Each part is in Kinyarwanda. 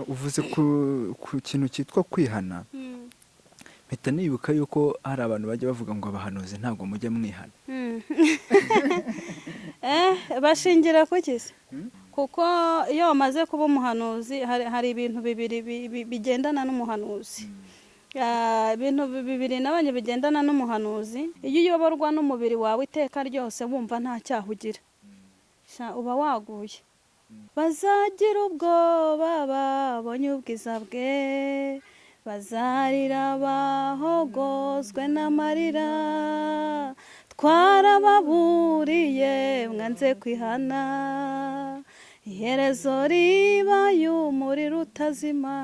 uvuze ku kintu cyitwa kwihana, mpita nibuka yuko hari abantu bajya bavuga ngo abahanuzi ntabwo mujya mwihana. bashingira ku kisi kuko iyo wamaze kuba umuhanuzi hari ibintu bibiri bigendana n'umuhanuzi. Ibintu bibiri nabanye bigendana n'umuhanuzi. Iyo uyoborwa n'umubiri wawe iteka ryose wumva nta cyaha ugira, uba waguye. Bazagira ubwoba babonye ubwiza bwe, bazarira bahogozwe n'amarira, twarababuriye mwanze kwihana, iherezo riba y'umuriro utazima.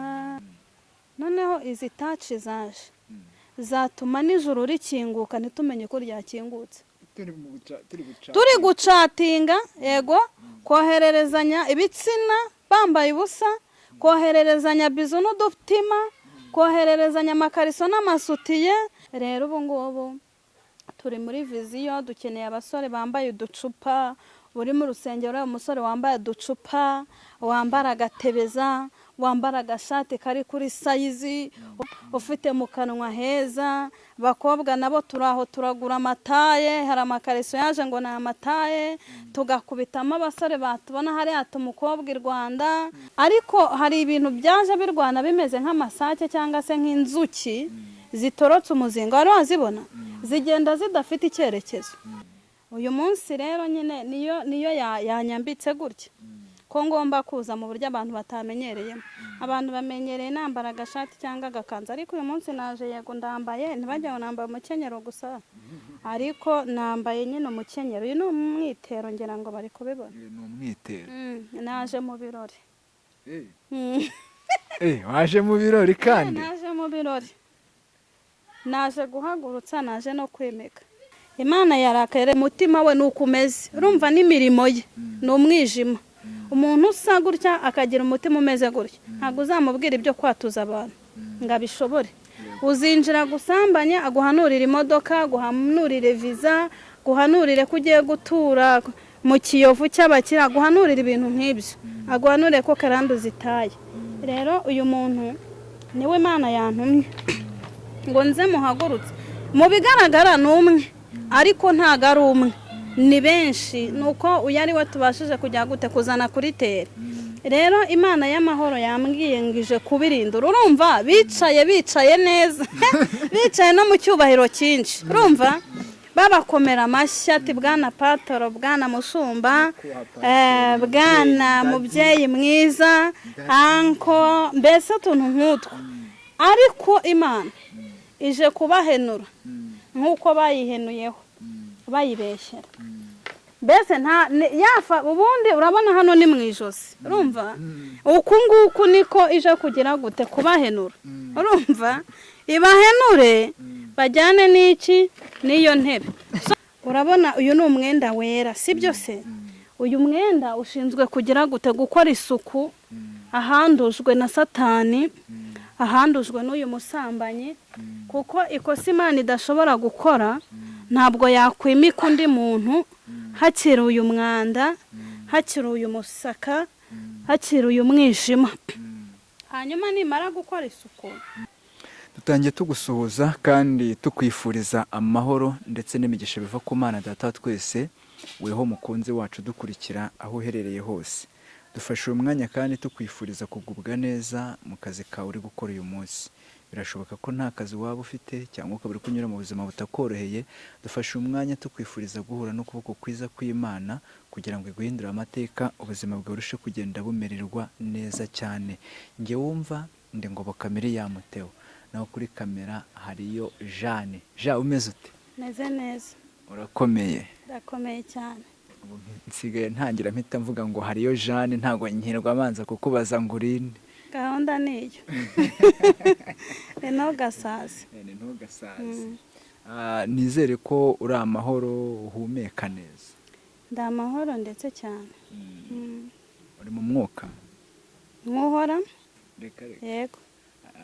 Noneho izi taci zaje zatuma n'ijuru rikinguka ntitumenye ko ryakingutse. Turi gucatinga, yego, kohererezanya ibitsina bambaye ubusa, kohererezanya bizu n'udutima, kohererezanya amakariso n'amasutiye. Rero ubu ngubu turi muri viziyo, dukeneye abasore bambaye uducupa. Uri mu rusengero umusore wambaye uducupa, wambara agatebeza, wambara agashati kari kuri sayizi, ufite mu kanwa heza. Bakobwa nabo turaho turagura amataye, hari amakariso yaje ngo ni amataye, tugakubitamo abasore batubona hariya umukobwa i Rwanda. Ariko hari ibintu byaje birwana bimeze nk'amasake cyangwa se nk'inzuki zitorotse umuzinga. Wari wazibona zigenda zidafite icyerekezo. Uyu munsi rero nyine niyo yanyambitse gutya ko ngomba kuza mu buryo abantu batamenyereyemo. Abantu bamenyereye nambara agashati cyangwa agakanzu, ariko uyu munsi naje yego ndambaye, ntibajya ngo nambaye umukenyero gusa, ariko nambaye nyine umukenyero. Uyu ni umwitero, ngira ngo bari kubibona. Ni umwitero. Naje mu birori. Waje mu birori kandi? Naje mu birori, naje guhagurutsa, naje no kwimika. Imana yarakaye, umutima we nuko umeze. Urumva n'imirimo ye ni umwijima. Umuntu usa gutya akagira umutima umeze gutya, ntabwo uzamubwira ibyo kwatuza abantu ngo abishobore. Uzinjira gusambanya, aguhanurira imodoka, aguhanurire viza, aguhanurire ko ugiye gutura mu kiyovu cy'abakire, aguhanurira ibintu nk'ibyo, aguhanurire ko karande zitaye. Rero uyu muntu niwe Imana yantumye ngo nze muhagurutse. Mu bigaragara ni umwe, ariko ntago ari umwe, ni benshi. Nuko uyu ari we tubashije kujya gute kuzana kuri tere. Rero Imana y'amahoro yambwiye ngije kubirindura. Urumva bicaye neza bicaye no mu cyubahiro cyinshi. Urumva babakomera amashyi ati bwana Patoro, bwana Mushumba, bwana mubyeyi mwiza, anko, mbese utuntu nk'utwo. Ariko Imana ije kubahenura nk'uko bayihenuyeho, bayibeshyera. Mbese yafa ubundi urabona hano ni mu ijosi. Urumva uku nguku niko ije kugira gute kubahenura. Urumva ibahenure bajyane n'iki n'iyo ntebe. Urabona uyu ni umwenda wera, sibyo se? Uyu mwenda ushinzwe kugira gute gukora isuku ahandujwe na Satani, ahandujwe n'uyu musambanyi, kuko ikosa Imana idashobora gukora ntabwo yakwimika undi muntu hakiri uyu mwanda, hakiri uyu musaka, hakiri uyu mwijima. Hanyuma nimara gukora isuku, dutangiye tugusuhuza kandi tukwifuriza amahoro ndetse n'imigisha biva ku Mana Data twese. Weho mukunzi wacu dukurikira aho uherereye hose, dufashe uyu mwanya kandi tukwifuriza kugubwa neza mu kazi kawe uri gukora uyu munsi. Birashoboka ko nta kazi waba ufite cyangwa ukaba uri kunyura mu buzima butakoroheye. Dufashe umwanya tukwifuriza guhura n'ukuboko kwiza kw'Imana kugira ngo iguhindure amateka, ubuzima bwawe burushe kugenda bumererwa neza cyane. Nge wumva ndi Ngoboka Miriam Theo, naho kuri kamera hariyo Jeanne. Ja, umeze ute? meze neza. Urakomeye? Ndakomeye cyane. Nsigaye ntangira mpita mvuga ngo hariyo Jeanne, ntabwo nkirwa amanza kukubaza ngo urinde. Gahunda niyo. Ni Ntugasaze. Nizere ko uri amahoro, uhumeka neza. Ndi amahoro ndetse cyane. Uri mu mwuka? Mwuhora? Reka. Yego.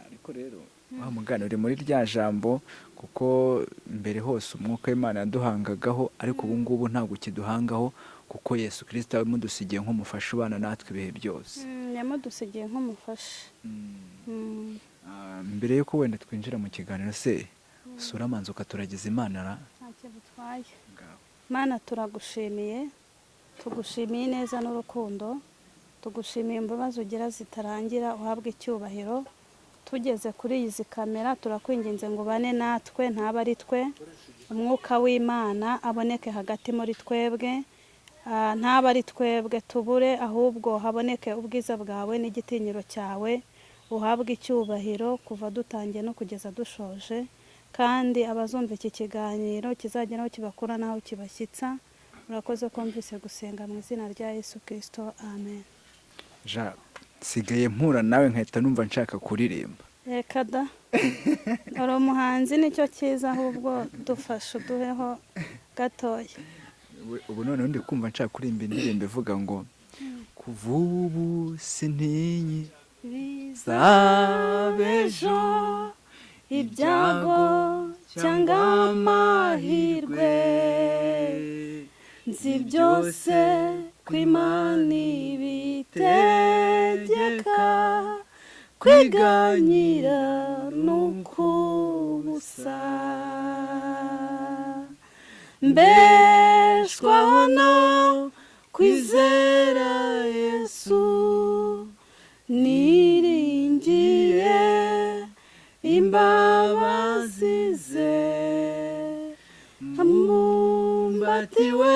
ariko rero wa mugani uri muri rya jambo, kuko mbere hose umwuka w'Imana yaduhangagaho, ariko ubu ngubu ntabwo kiduhangaho, kuko Yesu Kristo yamudusigiye nk'umufasha ubana natwe ibihe byose. yamudusigiye nk'umufasha. Mbere yuko wenda twinjira mu kiganiro se, sura amanzu ukaturagiza Imana ra? ntacyo bitwaye. Mana turagushimiye, tugushimiye neza n'urukundo, tugushimiye imbabazi ugira zitarangira, uhabwe icyubahiro. Tugeze kuri izi kamera turakwinginze ngo bane natwe, ntaba ari twe, umwuka w'Imana aboneke hagati muri twebwe, ntaba ari twebwe tubure, ahubwo haboneke ubwiza bwawe n'igitinyiro cyawe, uhabwe icyubahiro kuva dutangiye no kugeza dushoje, kandi abazumva iki kiganiro kizageraho kibakura naho kibashyitsa. Urakoze ko mvise gusenga mu izina rya Yesu Kristo, amen. Sigaye mpura nawe nkahita numva nshaka kuririmba. Reka da, uri umuhanzi nicyo cyiza, ahubwo dufashe uduheho gatoya. Ubu noneho ndi kumva nshaka kuririmba indirimbo ivuga ngo kuva ubu sintinyi bizabejo, ibyago cyangwa amahirwe, nzi byose ko Imana ibitegeka, kwiganyira n'ukubusa, mbeshwaho no kwizera Yesu, niringiye imbabazi ze, amumbatiwe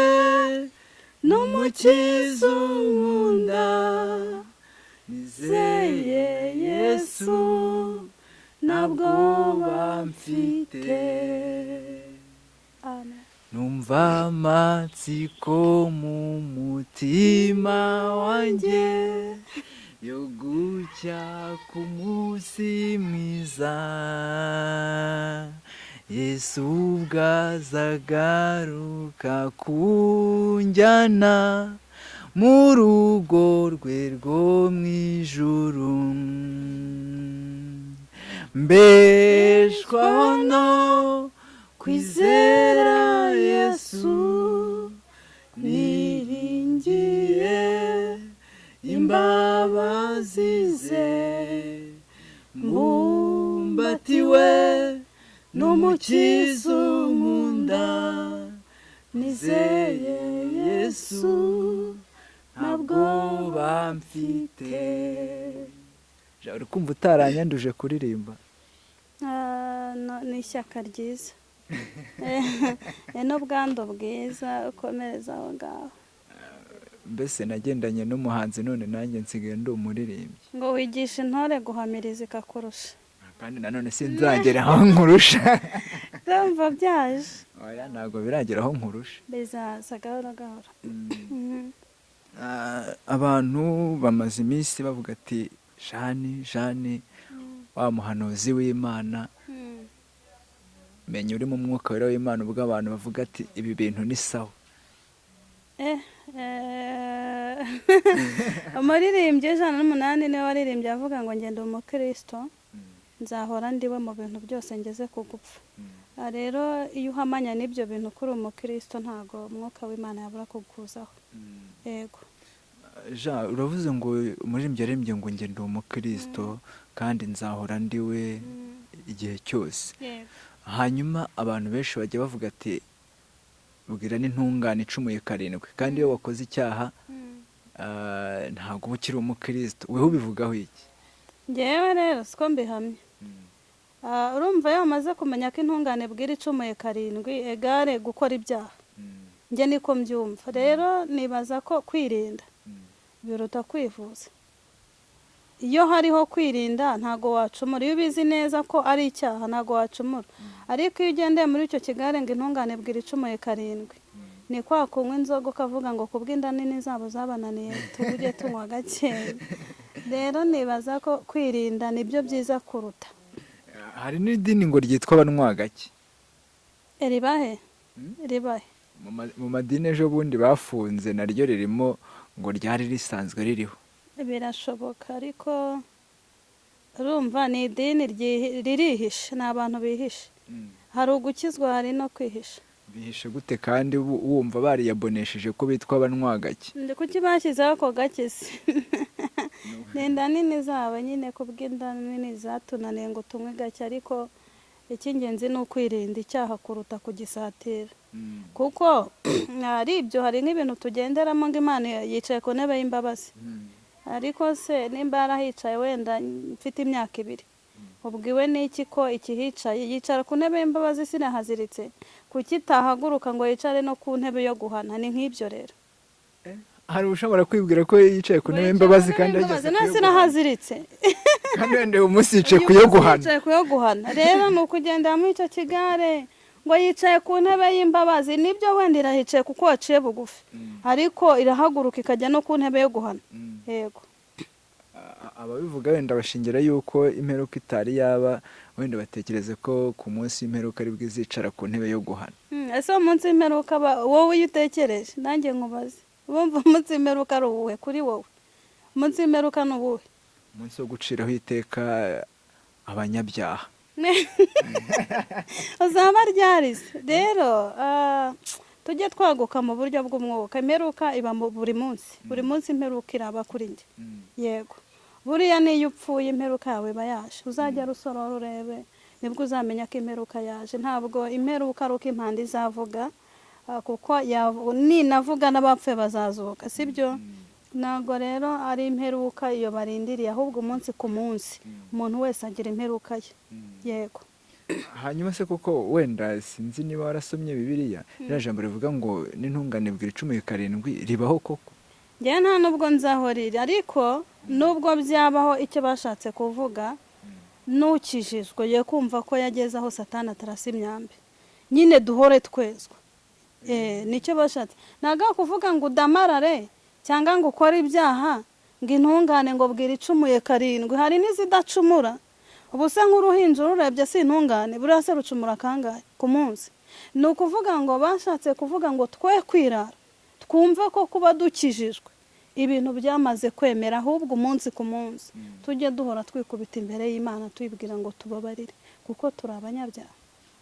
n'umukiza unkunda, nizeye Yesu ntabwo bamfite. Numva amatsiko mu mutima wanjye yo gucya ku munsi mwiza, Yesu bwazagaruka kunjyana mu rugo rwe rwo mu ijuru, mbeshwaho no kwizera Yesu, niringiye imbabazi ze, mbumbatiwe n'umukiza unkunda, nizeye Yesu ntabwo bamfite. Uri kumva utaranyanduje kuririmba? Ni ishyaka ryiza n'ubwandu bwiza, ukomereza aho ngaho. Mbese nagendanye n'umuhanzi, none nanjye nsigaye ndi umuririmbyi. Ngo wigisha intore guhamiriza ikakurusha, kandi nanone sinzagera aho nkurusha. ndumva byaje. Oya, ntabwo biragera aho nkurusha, bizaza gahoro gahoro. Abantu bamaze iminsi bavuga ati Jane wa muhanuzi w'Imana, menya uri mu mwuka wera w'Imana, ubwo abantu bavuga ati ibi bintu ni sawa. Umuririmbyi 108 niwe waririmbye avuga ngo ngende umukristo, nzahora ndiwe mu bintu byose ngeze ku gupfa. Rero iyo uhamanya n'ibyo bintu kuri umukristo, ntago umwuka w'Imana yabura kuguzaho. Yego. Uravuze ngo umuririmbyi yaririmbye ngo ngende umukristo kandi nzahora ndiwe igihe cyose. Hanyuma abantu benshi bajya bavuga ati bwira n'intungane icumuye karindwi, kandi iyo wakoze icyaha ntabwo uba ukiri umukristo. Weho ubivugaho iki? Ngewe rero siko mbihamye. Urumva iyo wamaze kumenya ko intungane bwira icumuye karindwi egare gukora ibyaha, njye niko mbyumva. Rero nibaza ko kwirinda biruta kwivuza. Iyo hariho kwirinda ntago wacumura. Iyo ubizi neza ko ari icyaha ntago wacumura, ariko iyo ugendeye muri icyo kigare ngo intungane bwira icumuye karindwi, ni kwa kunywa inzoga ukavuga ngo kubw'inda nini zabo zabananiye tujye tunywa gakeya. Rero nibaza ko kwirinda nibyo byiza kuruta. Hari n'idini ngo ryitwa abanywa gake. Ribahe? Mu madini ejo bundi bafunze naryo ririmo, ngo ryari risanzwe ririho. Birashoboka, ariko urumva ni idini ririhishe, ni abantu bihishe. Hari ugukizwa, hari no kwihisha. bihishe gute kandi wumva bariyabonesheje ko bitwa abanywa gake? Kuki bashyizeho ako gakisi? Ni inda nini zabo nyine, kubw'inda nini zatunaniye ngo tunywe gake, ariko icy'ingenzi ni ukwirinda icyaha kuruta kugisatira. Kuko ari ibyo, hari nk'ibintu tugenderamo ngo Imana yicaye ku ntebe y'imbabazi, ariko se nimba yarahicaye wenda mfite imyaka 2, ubwiwe n'iki ko ikihicaye yicara ku ntebe y'imbabazi sinahaziritse, kuki tahaguruka ngo yicare no ku ntebe yo guhana? Ni nk'ibyo rero. Hari ushobora kwibwira ko yicaye ku ntebe y'imbabazi kandi ageze sinahaziritse, kandi wenda uyu munsi yicaye ku yo guhana. Yicaye ku yo guhana rero ni ukugendera muri icyo kigare ngo yicaye ku ntebe y'imbabazi. Nibyo wenda irahicaye kuko waciye bugufi, ariko irahaguruka ikajya no ku ntebe yo guhana. Yego, ababivuga wenda bashingira yuko imperuka itari yaba, wenda batekereze ko ku munsi w'imperuka ari bwizicara ku ntebe yo guhana. Ese umunsi w'imperuka wowe iyo utekereje, nanjye nkubaze, wumva umunsi w'imperuka ari uwuhe kuri wowe? Umunsi w'imperuka ni uwuhe? Umunsi wo guciraho iteka abanyabyaha. Uzaba ryarize rero. Tujye twaguka mu buryo bw'umwuka. Imperuka iba buri munsi, buri munsi imperuka iraba kuri njye. Yego, buriya niyo upfuye imperuka yawe iba yaje. Uzajya rusorora urebe, nibwo uzamenya ko imperuka yaje. Ntabwo imperuka ari uko impanda izavuga, kuko ninavuga n'abapfuye bazazuka, sibyo? Ntabwo rero ari imperuka iyo barindiriye, ahubwo umunsi ku munsi umuntu wese agira imperuka ye. Yego. Hanyuma se kuko wenda sinzi niba warasomye Bibiliya, iriya jambo rivuga ngo n'intungane bwira 17 ribaho koko? Njye nta nubwo nzaho riri, ariko nubwo byabaho, icyo bashatse kuvuga n'ukijijwe ye kumva ko yageze aho Satani atarasa imyambi, nyine duhore twezwa. Nicyo bashatse. Ntabwo kuvuga ngo udamarare cyangwa ngo ukore ibyaha ngo intungane ngo bwira 17. Hari n'izidacumura. Ubu se nk'uruhinja ururebye si intungane, buriya se rucumura kangahe ku munsi? Ni ukuvuga ngo bashatse kuvuga ngo twe kwirara, twumve ko kuba dukijijwe ibintu byamaze kwemera, ahubwo umunsi ku munsi tujye duhora twikubita imbere y'Imana tuyibwira ngo tubabarire, kuko turi abanyabyaha.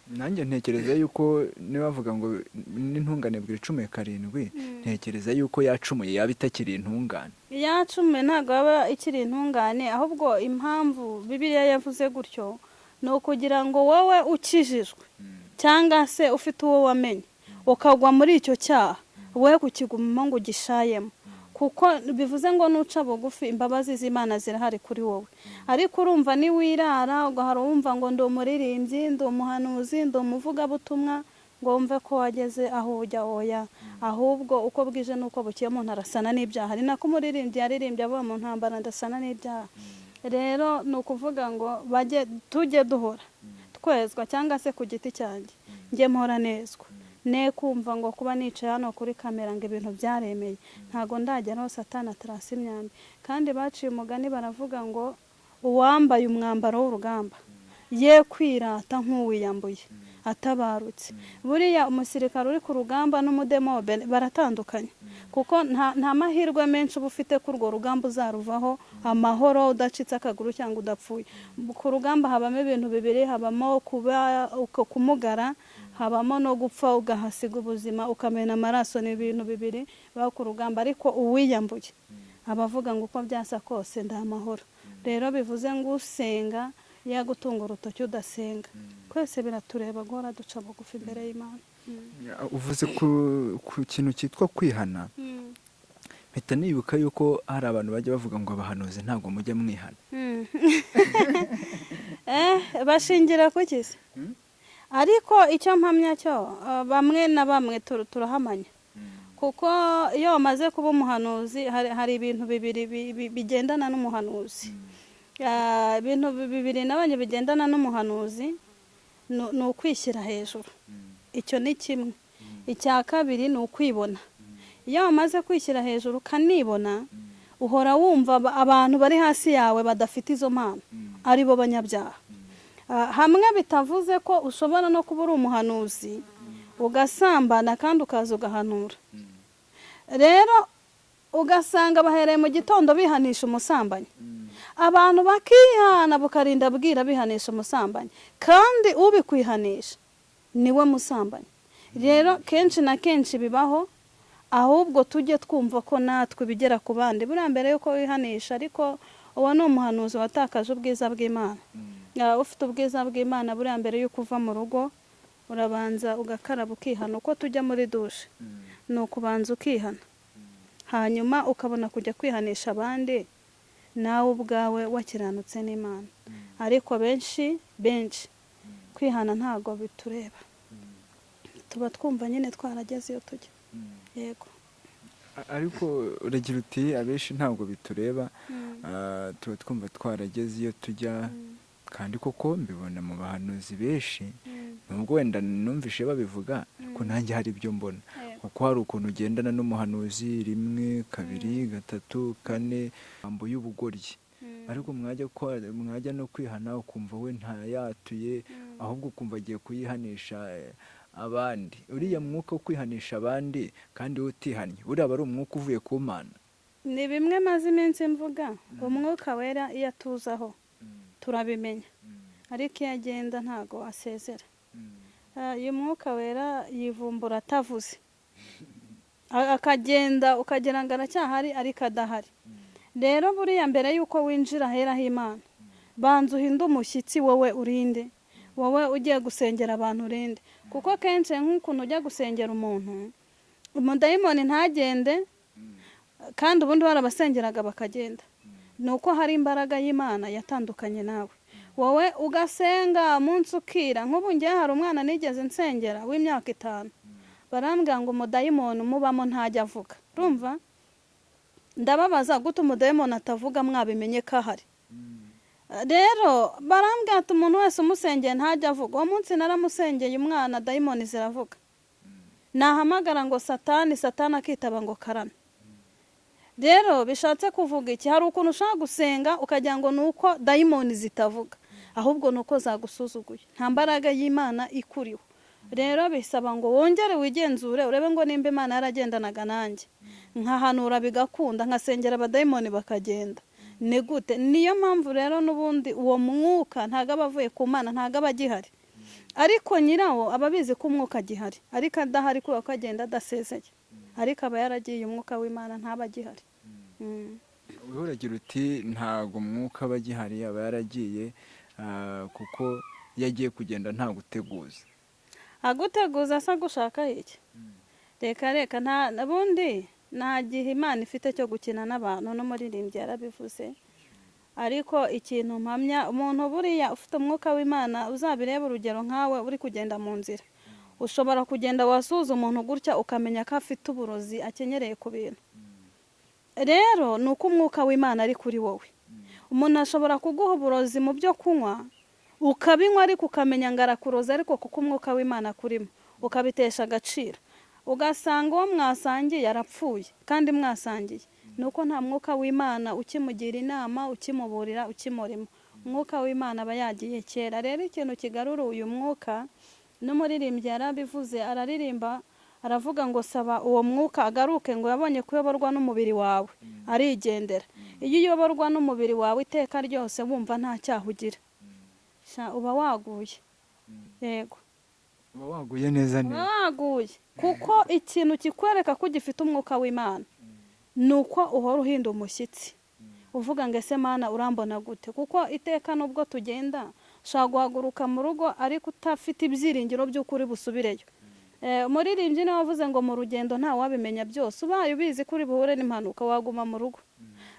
Nanjye ntekereza yuko niba bavuga ngo n'intungane bwira 17, ntekereza yuko yacumuye yaba itakiri intungane. Yacumuye ntabwo aba ikiri intungane, ahubwo impamvu Bibiliya yavuze gutyo ni ukugira ngo wowe ukijijwe cyangwa se ufite uwo wamenye ukagwa muri icyo cyaha, wowe kukigumamo ngo ugishayemo, kuko bivuze ngo nuca bugufi imbabazi z'Imana zirahari kuri wowe. Ariko urumva ni wirara ugahara wumva ngo ndi umuririmbyi, ndi umuhanuzi, ndi umuvugabutumwa, ngo wumve ko wageze aho ujya. Oya, ahubwo uko bwije nuko bukiye umuntu arasana n'ibyaha. Ari nako umuririmbyi yaririmbye abo mu ntambara ndasana n'ibyaha. Rero ni ukuvuga ngo tujye duhora twezwa, cyangwa se ku giti cyanjye njye mpora nezwa, ne kumva ngo kuba nicaye hano kuri kamera ngo ibintu byaremeye. Ntago ndageraho Satani atarasa imyambi. Kandi baciye umugani baravuga ngo uwambaye umwambaro w'urugamba ye kwirata nk'uwiyambuye atabarutse. Buriya umusirikare uri ku rugamba n'umudemobe baratandukanye, kuko nta mahirwe menshi uba ufite ko urwo rugamba uzaruvaho amahoro udacitse akaguru cyangwa udapfuye. Ku rugamba habamo ibintu bibiri, habamo kumugara, habamo no gupfa ugahasiga ubuzima ukamena amaraso. Ni ibintu bibiri biba ku rugamba. Ariko uwiyambuye abavuga ngo uko byasa kose nda amahoro. Rero bivuze ngo usenga yagutunga urutoki udasenga, twese biratureba guhora duca bugufi imbere y'Imana. Uvuze ku kintu cyitwa kwihana, mpita nibuka yuko hari abantu bajya bavuga ngo abahanuzi ntabwo mujya mwihana. Bashingira ku kisi. Ariko icyo mpamya cyo bamwe na bamwe turahamanya, kuko iyo wamaze kuba umuhanuzi hari ibintu bibiri bigendana n'umuhanuzi. Ibintu bibiri nabanye bigendana n'umuhanuzi ni ukwishyira hejuru. Icyo ni kimwe. Icya kabiri ni ukwibona. Iyo wamaze kwishyira hejuru ukanibona, uhora wumva abantu bari hasi yawe badafite izo mpano ari bo banyabyaha. Hamwe bitavuze ko ushobora no kuba uri umuhanuzi ugasambana kandi ukaza ugahanura. Rero ugasanga bahereye mu gitondo bihanisha umusambanyi, abantu bakihana bukarinda bwira bihanisha umusambanyi, kandi ubikwihanisha niwe musambanyi. Rero kenshi na kenshi bibaho, ahubwo tujye twumva ko natwe bigera ku bandi buriya mbere yuko wihanisha. Ariko uwo ni umuhanuzi watakaje ubwiza bw'Imana. Ufite ubwiza bw'Imana buriya mbere yuko uva mu rugo urabanza ugakaraba ukihana. Uko tujya muri dushe ni ukubanza ukihana, hanyuma ukabona kujya kwihanisha abandi, nawe ubwawe wakiranutse n'Imana. Ariko benshi kwihana ntago bitureba, tuba twumva nyine twarageze iyo tujya. Yego. Ariko uragira uti abenshi ntabwo bitureba, tuba twumva twarageze iyo tujya, kandi koko mbibona mu bahanuzi benshi, nubwo wenda numvishe babivuga ariko nanjye hari ibyo mbona, kuko hari ukuntu ugendana n'umuhanuzi 1, 2, 3, 4 ambo y'ubugoryi, ariko mwajya no kwihana ukumva we ntayatuye, ahubwo ukumva agiye kuyihanisha abandi. Uriya mwuka wo kwihanisha abandi kandi utihanye, uriya aba ari umwuka uvuye ku Mana. Ni bimwe maze iminsi mvuga, umwuka wera iyo atuzaho turabimenya, ariko iyo agenda ntago asezera. Uyu mwuka wera yivumbura atavuze, akagenda ukagira ngo aracyahari ariko adahari. Rero buriya mbere yuko winjira hera h'Imana, banza uhinde umushyitsi wowe urinde, wowe ugiye gusengera abantu urinde. Kuko kenshi nk'ukuntu ujya gusengera umuntu, umudayimoni ntagende kandi ubundi warabasengeraga bakagenda, ni uko hari imbaraga y'Imana yatandukanye nawe. Wowe ugasenga umunsi ukira. Nk'ubu ngiye hari umwana nigeze nsengera w'imyaka 5, barambwira ngo umudayimoni umubamo ntajya avuga. Urumva? Ndababaza gute umudayimoni atavuga mwabimenye ko ahari? Rero barambwira ati umuntu wese umusengeye ntajya avuga. Uwo munsi naramusengeye umwana dayimoni ziravuga. Nahamagara ngo satani akitaba ngo karame. Rero bishatse kuvuga iki? Hari ukuntu ushaka gusenga ukagira ngo nuko dayimoni zitavuga, ahubwo nuko zagusuzuguye, nta mbaraga y'Imana ikuriho. Rero bisaba ngo wongere wigenzure urebe ngo nimba Imana yaragendanaga nanjye, nkahanura bigakunda, nkasengera abadayimoni bakagenda. Ni gute? Niyo mpamvu rero n'ubundi uwo mwuka ntago aba avuye ku Mana, ntago aba agihari, ariko nyirawo aba abizi ko umwuka agihari, ariko adahari kubera ko agenda adasezeye, ariko aba yaragiye umwuka w'Imana ntaba agihari. Uragira uti ntago umwuka aba agihari, aba yaragiye, kuko yagiye kugenda nta guteguza. Aguteguza asa gushaka iki? Reka nabundi nta gihe Imana ifite cyo gukina n'abantu, no muririmbyi yarabivuze. Ariko ikintu mpamya, umuntu buriya ufite umwuka w'Imana, uzabireba urugero nkawe uri kugenda mu nzira, ushobora kugenda wasuza umuntu gutya ukamenya ko afite uburozi akenyereye ku bintu. Rero ni uko umwuka w'Imana ari kuri wowe. Umuntu ashobora kuguha uburozi mu byo kunywa ukabinywa, ariko ukamenya ngo arakuroza, ariko kuko umwuka w'Imana kurimo ukabitesha agaciro, ugasanga uwo mwasangiye yarapfuye kandi mwasangiye. Nuko nta mwuka w'Imana ukimugira inama, ukimuburira, ukimurimo. Umwuka w'Imana aba yagiye kera. Rero ikintu kigarura uyu mwuka, n'umuririmbyi yarabivuze, araririmba aravuga ngo saba uwo mwuka agaruke, ngo yabonye kuyoborwa n'umubiri wawe arigendera. Iyo uyoborwa n'umubiri wawe iteka ryose wumva nta cyaha ugira, uba waguye. Yego, uba waguye neza neza, waguye. Kuko ikintu kikwereka ko gifite umwuka w'Imana nuko uhora uhinda umushyitsi, uvuga ngo ese Mana urambona gute? Kuko iteka nubwo tugenda ushaka guhaguruka mu rugo ariko utafite ibyiringiro by'ukuri busubireyo. Umuririmbyi niwe wavuze ngo mu rugendo nta wabimenya byose. Ubaye ubizi kuri buhure n'impanuka waguma mu rugo,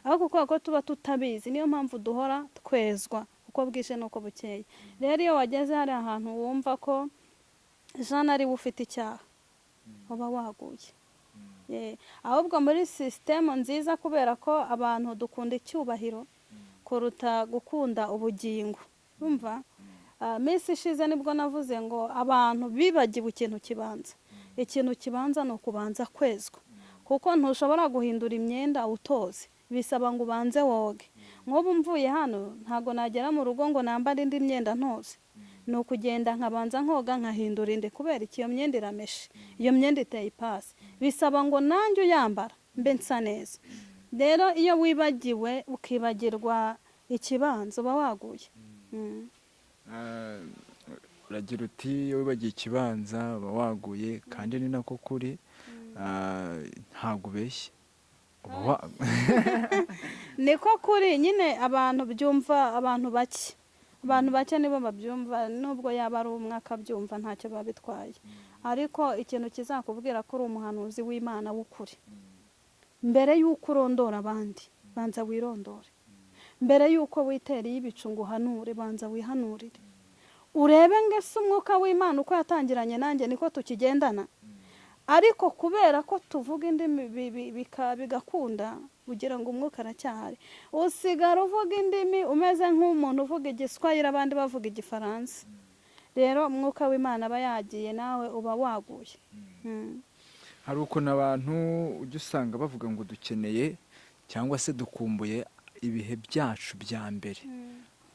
ariko kubera ko tuba tutabizi, niyo mpamvu duhora twezwa uko bwije n'uko bukeye. Rero iyo wageze hari ahantu wumva ko Jean ari ufite icyaha, uba waguye. Ahubwo muri sisitemu nziza, kubera ko abantu dukunda icyubahiro kuruta gukunda ubugingo. Urumva? Minsi ishize nibwo navuze ngo abantu bibagiwe ikintu kibanza. Ikintu kibanza ni ukubanza kwezwa, kuko ntushobora guhindura imyenda utoze, bisaba ngo ubanze woge. Nk'ubu mvuye hano ntago nagera mu rugo ngo nambare indi myenda ntoze, ni ukugenda nkabanza nkoga nkahindura indi, kubera iyo myenda irameshe, iyo myenda iteye ipasi, bisaba ngo nanjye uyambara mbe nsa neza. Rero iyo wibagiwe ukibagirwa ikibanza uba waguye. uragira uti iyo wibagiye ikibanza uba waguye, kandi ni nako kuri. ntabwo ubeshye niko kuri nyine. abantu byumva abantu bake nibo babyumva, nubwo yaba ari umwe akabyumva ntacyo biba bitwaye. ariko ikintu kizakubwira ko uri umuhanuzi w'Imana w'ukuri, mbere y'uko urondora abandi banza wirondore. mbere y'uko witereye ibicu ngo uhanure, banza wihanurire, urebe ngo ese umwuka w'Imana uko yatangiranye nanjye niko tukigendana. ariko kubera ko tuvuga indimi bigakunda, ugira ngo umwuka aracyahari, usigara uvuga indimi umeze nk'umuntu uvuga igiswahili abandi bavuga igifaransa. rero umwuka w'Imana aba yagiye, nawe uba waguye. hari ukuntu abantu ujya usanga bavuga ngo dukeneye cyangwa se dukumbuye ibihe byacu bya mbere,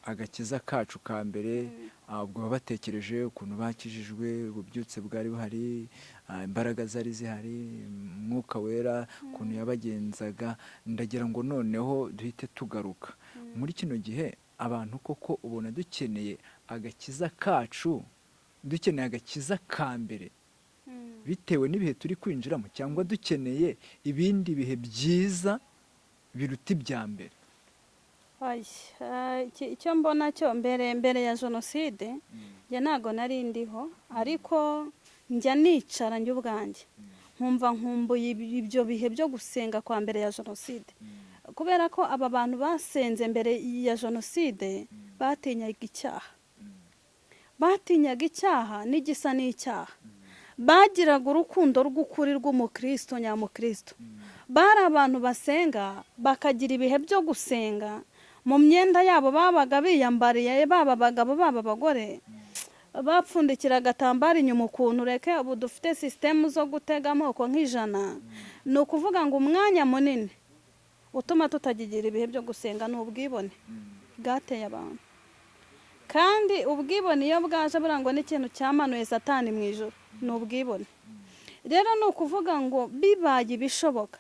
agakiza kacu ka mbere. ubwo baba batekereje ukuntu bakijijwe, ububyutse bwari buhari, imbaraga zari zihari, umwuka wera ukuntu yabagenzaga. ndagira ngo noneho duhite tugaruka muri kino gihe. abantu koko ubona dukeneye agakiza kacu, dukeneye agakiza ka mbere bitewe n'ibihe turi kwinjiramo, cyangwa dukeneye ibindi bihe byiza biruta ibya mbere? icyo mbona cyo mbere ya jenoside njye ntago nari ndiho, ariko njya nicara njye ubwanjye nkumva nkumbuye ibyo bihe byo gusenga kwa mbere ya jenoside, kubera ko aba bantu basenze mbere ya jenoside batinyaga icyaha n'igisa n'icyaha. bagiraga urukundo rw'ukuri rw'umukristo nyamukristo. bari abantu basenga, bakagira ibihe byo gusenga. mu myenda yabo babaga biyambariye, baba abagabo baba abagore, bapfundikira agatambaro inyuma ukuntu. reke ubu dufite sisitemu zo gutega amoko nk'ijana. ni ukuvuga ngo umwanya munini utuma tutagigira ibihe byo gusenga ni ubwibone bwateye abantu. kandi ubwibone iyo bwaje burangwa n'ikintu cyamanuye satani mu ijoro, ni ubwibone. rero ni ukuvuga ngo bibaye ibishoboka,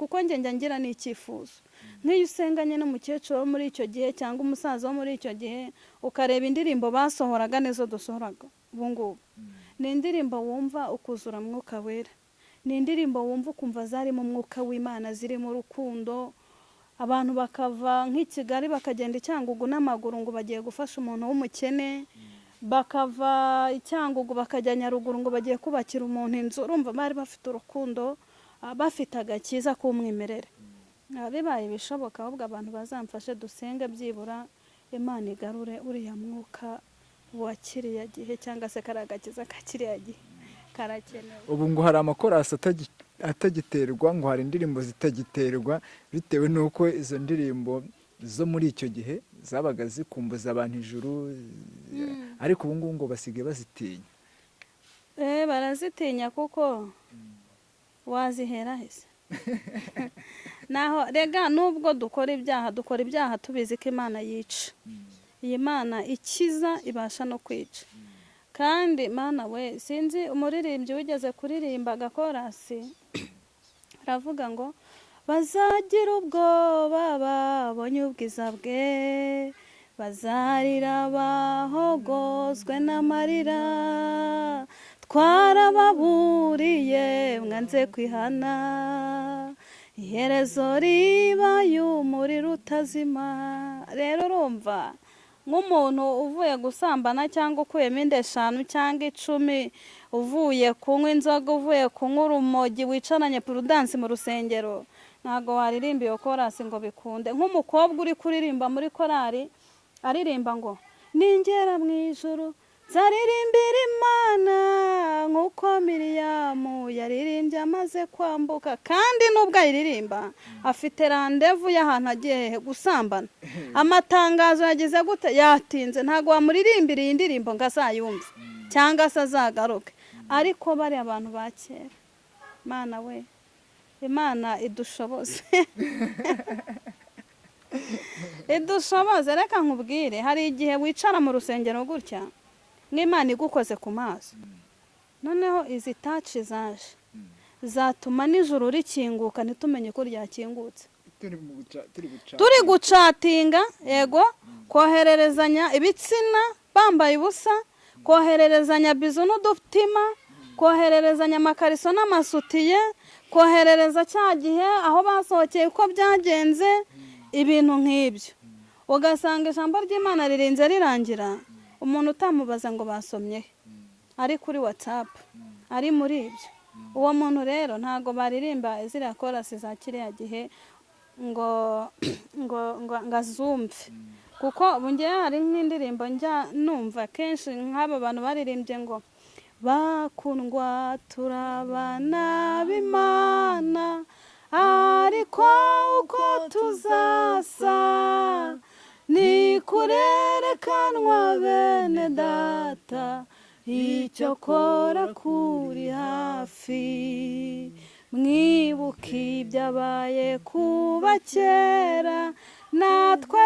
kuko njya ngira n'icyifuzo, nk'iyo usenganye n'umukecuru wo muri icyo gihe cyangwa umusaza wo muri icyo gihe, ukareba indirimbo basohoraga n'izo dusohoraga ubu ngubu, ni indirimbo wumva ukuzura mwuka wera, ni indirimbo wumva ukumva zarimo umwuka w'Imana, zirimo urukundo. abantu bakava nk'i Kigali bakagenda i Cyangugu n'amaguru ngo bagiye gufasha umuntu w'umukene, bakava i Cyangugu bakajya Nyaruguru ngo bagiye kubakira umuntu inzu. urumva bari bafite urukundo, bafite agakiza k'umwimerere. bibaye ibishoboka ahubwo abantu bazamfashe dusenge, byibura Imana igarure uriya mwuka wa kiriya gihe, cyangwa se kari agakiza ka kiriya gihe karakenewe. ubu ngo hari amakorasi atagiterwa, ngo hari indirimbo zitagiterwa bitewe n'uko izo ndirimbo zo muri icyo gihe zabaga zikumbuza abantu ijuru. ariko ubu ngubu ngo basigaye bazitinya. barazitinya kuko wazihera hese. naho rega nubwo dukora ibyaha tubizi ko Imana yica. iyi Mana ikiza ibasha no kwica. kandi Mana we, sinzi umuririmbyi wigeze kuririmba agakorasi aravuga ngo bazagira ubwoba babonye ubwiza bwe, bazarira bahogozwe n'amarira, twarababuriye mwanze kwihana, iherezo riba y'umuriro utazima. rero urumva nk'umuntu uvuye gusambana cyangwa ukuyemo inda 5 cyangwa 10, uvuye kunywa inzoga, uvuye kunywa urumogi, wicaranye Prudence mu rusengero, ntago waririmba iyo korasi ngo bikunde. nk'umukobwa uri kuririmba muri korari aririmba ngo ningera mu ijuru zaririmbira Imana nk'uko Miriyamu yaririmbye amaze kwambuka. kandi nubwo ayiririmba afite randevu y'ahantu agiye gusambana, amatangazo yagize gute yatinze, ntabwo wamuririmbira iyi ndirimbo ngo azayumve cyangwa se azagaruke. ariko bari abantu ba kera, Mana we, Imana idushoboze idushoboze. reka nkubwire, hari igihe wicara mu rusengero gutya nk'Imana igukoze ku maso, noneho izi taci zaje zatuma n'ijuru rikinguka ntitumenye ko ryakingutse. turi gucatinga yego, kohererezanya ibitsina bambaye ubusa, kohererezanya bizu n'udutima, kohererezanya amakariso n'amasutiye, koherereza cya gihe aho basohokeye uko byagenze, ibintu nk'ibyo. Ugasanga ijambo ry'Imana ririnze rirangira umuntu utamubaza ngo basomye ari kuri WhatsApp ari muri ibyo. Uwo muntu rero ntago baririmba ziriya korasi za kiriya gihe ngo azumve, kuko bungiye hari nk'indirimbo njya numva kenshi nk'aba bantu baririmbye ngo bakundwa turabana b'Imana ariko uko tuzasa ni kurerekanwa bene data, icyo kora kuri hafi mwibuke ibyabaye kuba kera natwe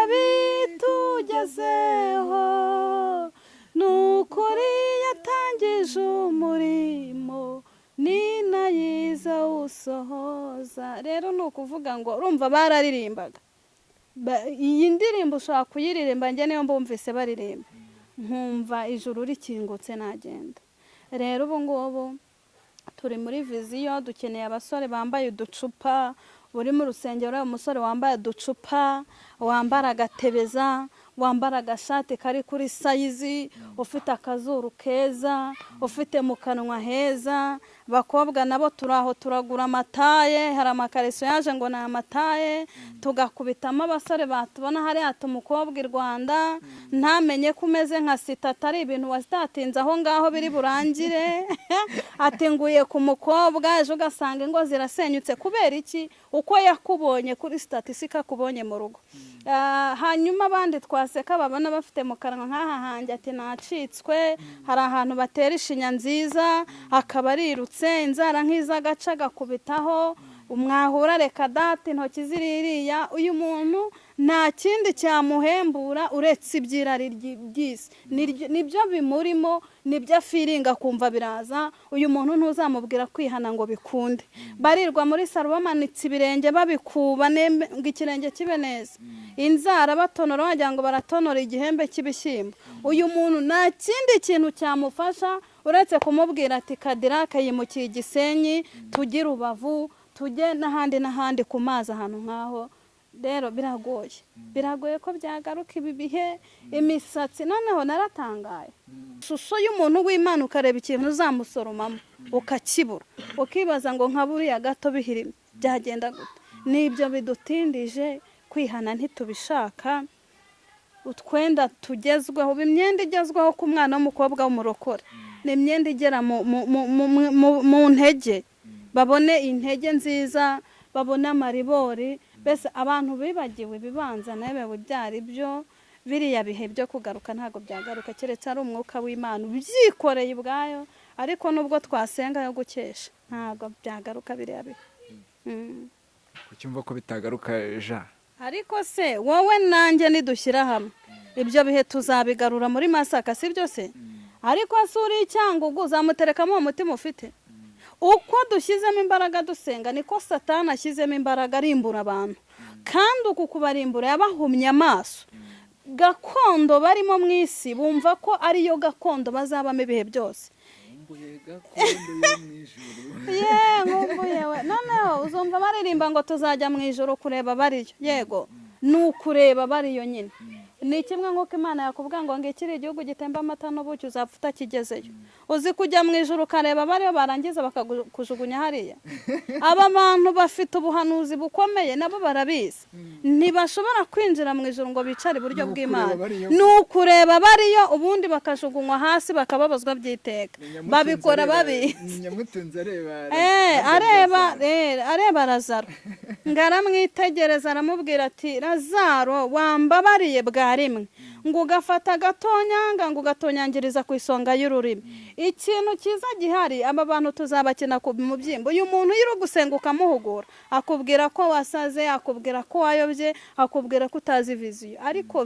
bitugezeho, nukuri yatangije umurimo ni nayiza usohoza. Rero ni ukuvuga ngo urumva bararirimbaga iyi ndirimbo, ushobora kuyiririmba njye niyo mbumvise baririmba nkumva ijuru rikingutse nagenda. Rero ubu ngubu turi muri viziyo, dukeneye abasore bambaye uducupa, uri mu rusengero umusore wambaye uducupa, wambara agatebeza, wambara agashati kari kuri sayizi, ufite akazuru keza, ufite mu kanwa heza. Bakobwa nabo turaho turagura amataye, hari amakariso yaje ngo ni amataye, tugakubitamo abasore batubona hariya umukobwa i Rwanda ntamenye ko umeze nka sita, atari ibintu wasitatinze aho ngaho biri burangire ati nguye ku mukobwa, ejo ugasanga ingo zirasenyutse. Kubera iki? Uko yakubonye kuri statistika kubonye mu rugo. Hanyuma abandi twaseka babona bafite mu kanwa nk'aha hanjye ati nacitswe, hari ahantu batera ishinya nziza akaba arirutse, inzara nk'iz'agaca gakubitaho, umwahura reka dati intoki ziririya. Uyu muntu nta kindi cyamuhembura uretse ibyirari by'isi, nibyo bimurimo, nibyo afiringa kumva biraza. Uyu muntu ntuzamubwira kwihana ngo bikunde. Barirwa muri saro bamanitse ibirenge babikuba ngo ikirenge kibe neza, inzara batonora wagira ngo baratonora igihembe cy'ibishyimbo. Uyu muntu nta kindi kintu cyamufasha uretse kumubwira ati Kadirake yimukiye Gisenyi, tujye Rubavu, tujye n'ahandi ku mazi ahantu nk'aho. Rero biragoye ko byagaruka ibi bihe. Imisatsi noneho naratangaye, ishusho y'umuntu w'Imana ukareba ikintu uzamusoromamo ukakibura, ukibaza ngo nka buriya gato bihirimye byagenda gute. Nibyo bidutindije kwihana, ntitubishaka. Utwenda tugezweho, imyenda igezweho ku mwana w'umukobwa w'umurokore ni imyenda igera mu ntege, babone intege nziza, babone amaribori. Bese abantu bibagiwe ibibanza nabewe byari byo, biriya bihe byo kugaruka ntago byagaruka keretse ari umwuka w'Imana ubyikoreye ubwayo. Ariko nubwo twasenga yo gukesha ntago byagaruka biriya bihe. Kucyumva ko bitagaruka ja. Ariko se wowe nanjye nidushyira hamwe ibyo bihe tuzabigarura muri Masaka, si byo se? Ariko asuri Cyangugu uzamuterekamo umutima ufite. Uko dushyizemo imbaraga dusenga niko Satani ashyizemo imbaraga arimbura abantu, kandi uku kubarimbura yabahumye amaso. Gakondo barimo mu isi bumva ko ariyo gakondo bazabamo ibihe byose. Nkumbuye noneho uzumva baririmba ngo tuzajya mu ijoro kureba bariyo. Yego, ni ukureba bariyo nyine. Ni kimwe nk'uko Imana yakubwira ngo ngikiri igihugu gitemba amata n'ubuki uzapfa utakigezeyo. Uzi kujya mu ijoro ukareba bariyo barangiza bakakujugunya hariya. Aba bantu bafite ubuhanuzi bukomeye nabo barabizi, ntibashobora kwinjira mu ijoro ngo bicare iburyo bw'Imana. Ni ukureba bariyo ubundi bakajugunywa hasi bakababazwa by'iteka. Babikora babizi. Areba Lazaro ngaramwitegereza aramubwira ati Lazaro wambabariye bwa rimwe, ngo ugafata agatonyanga ngo ugatonyangiriza ku isonga y'ururimi. Ikintu cyiza gihari, aba bantu tuzabakina ku mubyimbo. Uyu muntu yiri gusenga ukamuhugura akubwira ko wasaze, akubwira ko wayobye, akubwira ko utazi viziyo. Ariko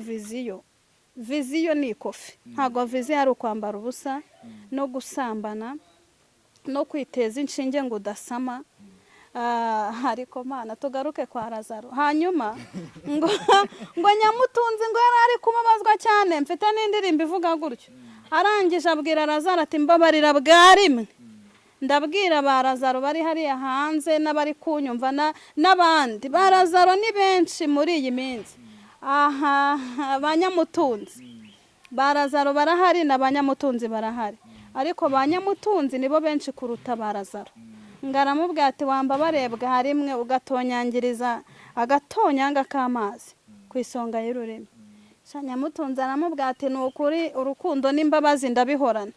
viziyo ni ikofi. Ntabwo viziyo ari ukwambara ubusa no gusambana no kwiteza inshinge ngo udasama ariko mana tugaruke kwa Lazaro. Hanyuma ngo Nyamutunzi ngo yari ari kubabazwa cyane, mfite n'indirimbo ivuga gutyo. Arangije abwira Lazaro ati mbabarira bwa rimwe. Ndabwira ba Lazaro bari hariya hanze n'abari kunyumva n'abandi. Ba Lazaro ni benshi muri iyi minsi. Ba Nyamutunzi. Ba Lazaro barahari na ba Nyamutunzi barahari. Ariko ba Nyamutunzi nibo benshi kuruta ba Lazaro. Ngaramubwira ati wambabare bwa rimwe ugatonyangiriza agatonyanga k'amazi ku isonga y'ururimi. Nyamutunzi aramubwira ati ni ukuri urukundo n'imbabazi ndabihorana.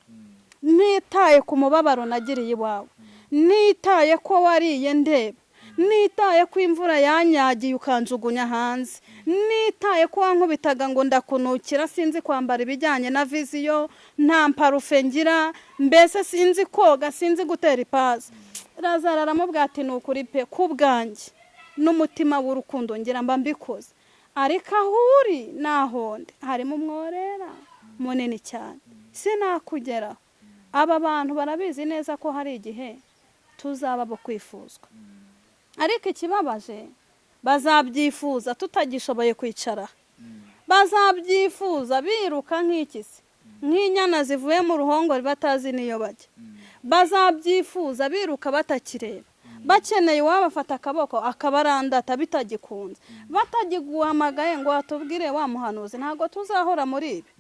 Nitaye ku mubabaro nagiriye iwawe, nitaye ko wariye ndeba, nitaye ko imvura yanyagiye ukanjugunya hanze, nitaye ko wankubitaga ngo ndakunukira, sinzi kwambara ibijyanye na viziyo, nta parufe ngira, mbese sinzi koga, sinzi gutera ipasi. Lazaro aramubwira ati ni ukuri pe ku bwanjye n'umutima w'urukundo ngira mba mbikoze, ariko aho uri nahonde harimo umworera munini cyane sinakugeraho. Aba bantu barabizi neza ko hari igihe tuzaba bo kwifuzwa, ariko ikibabaje bazabyifuza tutagishoboye kwicara, bazabyifuza biruka nk'ikisi, nk'inyana zivuye mu ruhongore batazi niyo bajya, bazabyifuza biruka batakireba, bakeneye uwabafata akaboko akabarandata bitagikunze, batagiguhamagaye ngo watubwire wa muhanuzi. Ntabwo tuzahora muri ibi.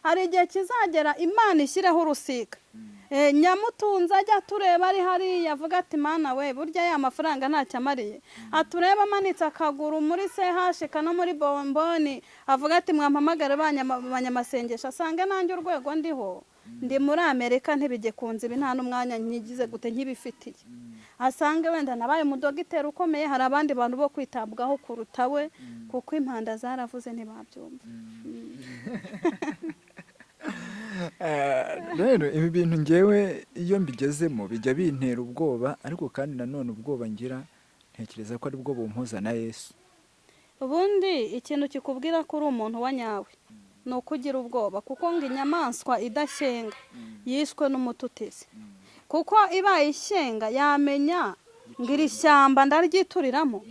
Hari igihe kizagera Imana ishyireho urusika, Nyamutunzi ajya tureba ari hariya avuga ati mana we burya ya mafaranga ntacyo amariye, atureba amanitse akaguru muri CHK no muri bomboni avuga ati mwampamagare banyamasengesho, asange nanjye urwego ndiho ndi muri Amerika ntibigekunze ibi nta n'umwanya nyigize gute nkibifitiye, asange wenda nabaye umudogiteri ukomeye, hari abandi bantu bo kwitabwaho kuruta we kuko impanda zaravuze ntibabyumva. Rero ibi bintu ngewe iyo mbigezemo bijya bintera ubwoba, ariko kandi nanone ubwoba ngira ntekereza ko ari bwo bumpuza na Yesu. Ubundi ikintu kikubwira ko uri umuntu wa nyawe ni ukugira ubwoba, kuko ngo inyamaswa idashyenga yishwe n'umututizi, kuko ibaye ishyenga yamenya ngo iri shyamba ndaryituriramo,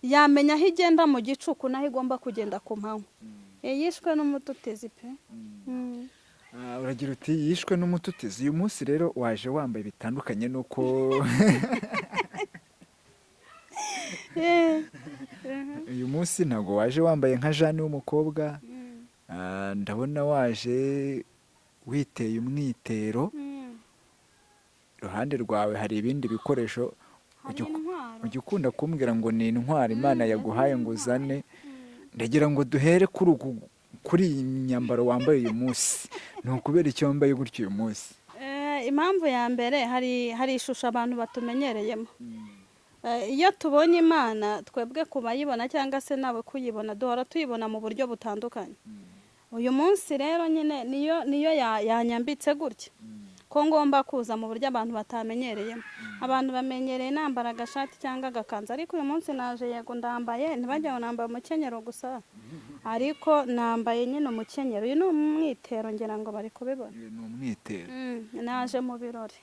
yamenya aho igenda mu gicuku naho igomba kugenda ku manywa. Yishwe n'umututizi pe. Uragira uti yishwe n'umututizi. Uyu munsi rero waje wambaye bitandukanye nuko uyu munsi ntabwo waje wambaye nka Jane w'umukobwa, ndabona waje witeye umwitero, iruhande rwawe hari ibindi bikoresho ujya ukunda kumbwira ngo ni intwari Imana yaguhaye ngo uzane. Ndagira ngo duhere kuri iyi myambaro wambaye uyu munsi, ni ukubera icyo wambaye gutyo uyu munsi? Impamvu ya mbere hari ishusho abantu batumenyereyemo. Iyo tubonye Imana twebwe kubayibona cyangwa se nawe kuyibona duhora tuyibona mu buryo butandukanye. Uyu munsi rero nyine niyo yanyambitse gutya ko ngomba kuza mu buryo abantu batamenyereyemo. Abantu bamenyereye nambara agashati cyangwa agakanzu, ariko uyu munsi naje yego ndambaye, ntibajya ngo nambaye umukenyero gusa, ariko nambaye nyine umukenyero. Uyu ni umwitero ngira ngo bari kubibona. Ni umwitero. Naje mu birori.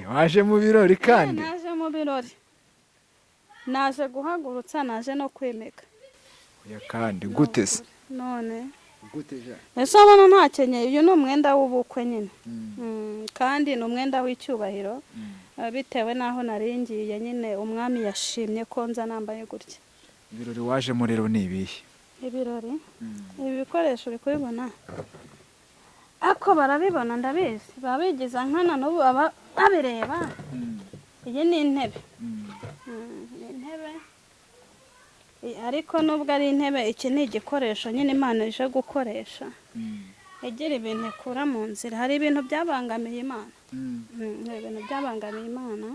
Waje mu birori kandi? Naje mu birori, naje guhagurutsa, naje no kwimika. Oya kandi gute se? None gute ja? ese abona ntakenyeye. Uyu ni umwenda w'ubukwe nyine, kandi ni umwenda w'icyubahiro, bitewe n'aho naringiye nyine umwami yashimye ko nza nambaye gutya. Ibirori wajemo rero ni ibihe? Ibirori ibi bikoresho uri kubibona, ako barabibona ndabizi, baba bigiza nkana n'ubu babireba. Iyi ni intebe, intebe, ariko nubwo ari intebe, iki ni igikoresho nyine Imana ije gukoresha igira ibintu ikura mu nzira. Hari ibintu byabangamiye Imana, hari ibintu byabangamiye Imana.